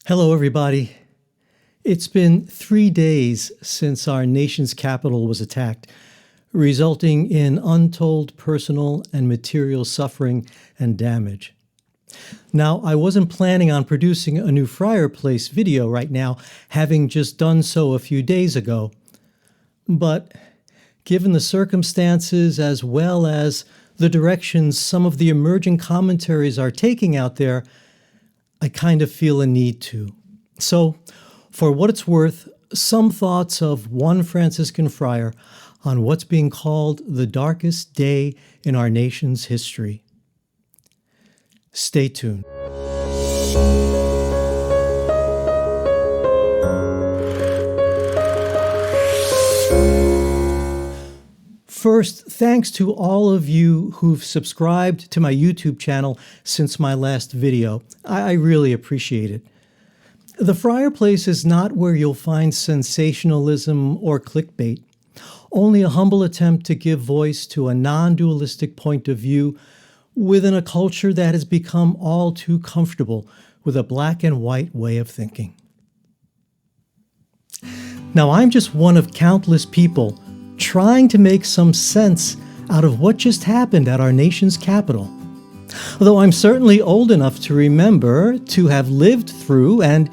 Hello, everybody. It's been 3 days since our nation's capital was attacked, resulting in untold personal and material suffering and damage. Now, I wasn't planning on producing a new Friar Place video right now, having just done so a few days ago. But given the circumstances as well as the directions some of the emerging commentaries are taking out there, I kind of feel a need to. So, for what it's worth, some thoughts of one Franciscan friar on what's being called the darkest day in our nation's history. Stay tuned. First, thanks to all of you who've subscribed to my YouTube channel since my last video. I really appreciate it. The Friar Place is not where you'll find sensationalism or clickbait, only a humble attempt to give voice to a non-dualistic point of view within a culture that has become all too comfortable with a black and white way of thinking. Now, I'm just one of countless people trying to make some sense out of what just happened at our nation's capital. Though I'm certainly old enough to remember to have lived through and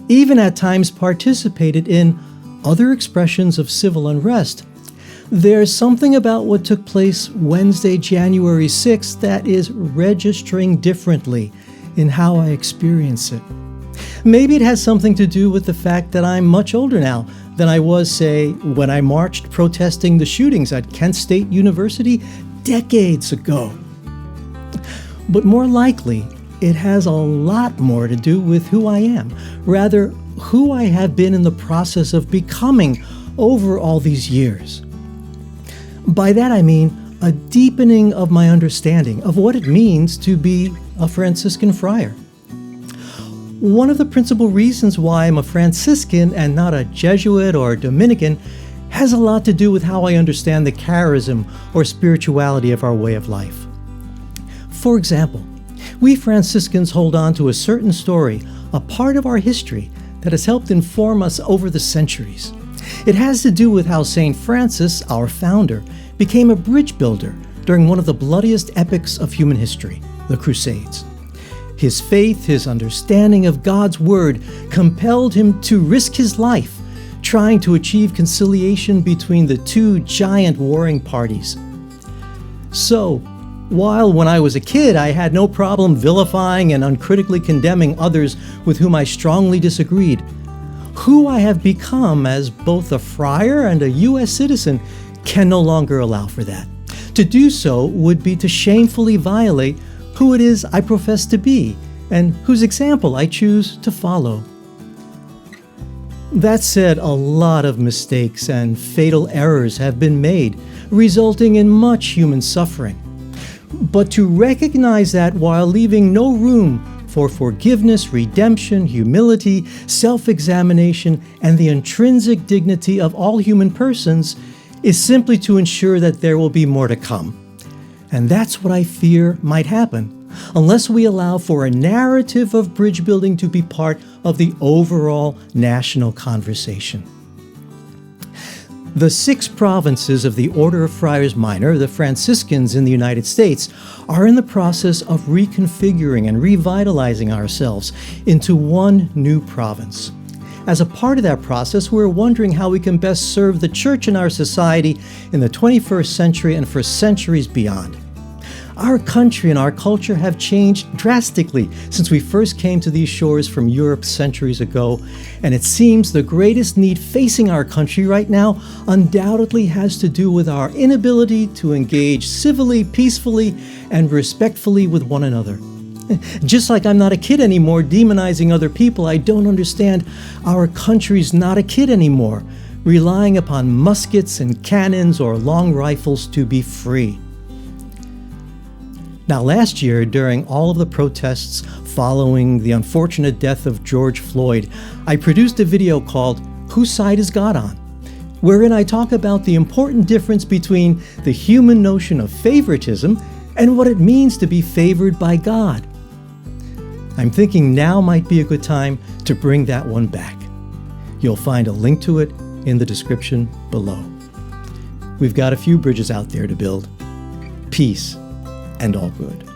even at times participated in other expressions of civil unrest, there's something about what took place Wednesday, January 6th that is registering differently in how I experience it. Maybe it has something to do with the fact that I'm much older now than I was, say, when I marched protesting the shootings at Kent State University decades ago. But more likely, it has a lot more to do with who I am, rather, who I have been in the process of becoming over all these years. By that I mean a deepening of my understanding of what it means to be a Franciscan friar. One of the principal reasons why I'm a Franciscan and not a Jesuit or Dominican has a lot to do with how I understand the charism or spirituality of our way of life. For example, we Franciscans hold on to a certain story, a part of our history that has helped inform us over the centuries. It has to do with how St. Francis, our founder, became a bridge builder during one of the bloodiest epochs of human history, the Crusades. His faith, his understanding of God's Word compelled him to risk his life trying to achieve conciliation between the two giant warring parties. So, while when I was a kid I had no problem vilifying and uncritically condemning others with whom I strongly disagreed, who I have become as both a friar and a U.S. citizen can no longer allow for that. To do so would be to shamefully violate who it is I profess to be, and whose example I choose to follow. That said, a lot of mistakes and fatal errors have been made, resulting in much human suffering. But to recognize that while leaving no room for forgiveness, redemption, humility, self-examination, and the intrinsic dignity of all human persons is simply to ensure that there will be more to come. And that's what I fear might happen, unless we allow for a narrative of bridge building to be part of the overall national conversation. The 6 provinces of the Order of Friars Minor, the Franciscans in the United States, are in the process of reconfiguring and revitalizing ourselves into one new province. As a part of that process, we're wondering how we can best serve the Church in our society in the 21st century and for centuries beyond. Our country and our culture have changed drastically since we first came to these shores from Europe centuries ago, and it seems the greatest need facing our country right now undoubtedly has to do with our inability to engage civilly, peacefully, and respectfully with one another. Just like I'm not a kid anymore demonizing other people, I don't understand our country's not a kid anymore, relying upon muskets and cannons or long rifles to be free. Now, last year, during all of the protests following the unfortunate death of George Floyd, I produced a video called Whose Side Is God On?, wherein I talk about the important difference between the human notion of favoritism and what it means to be favored by God. I'm thinking now might be a good time to bring that one back. You'll find a link to it in the description below. We've got a few bridges out there to build. Peace and all good.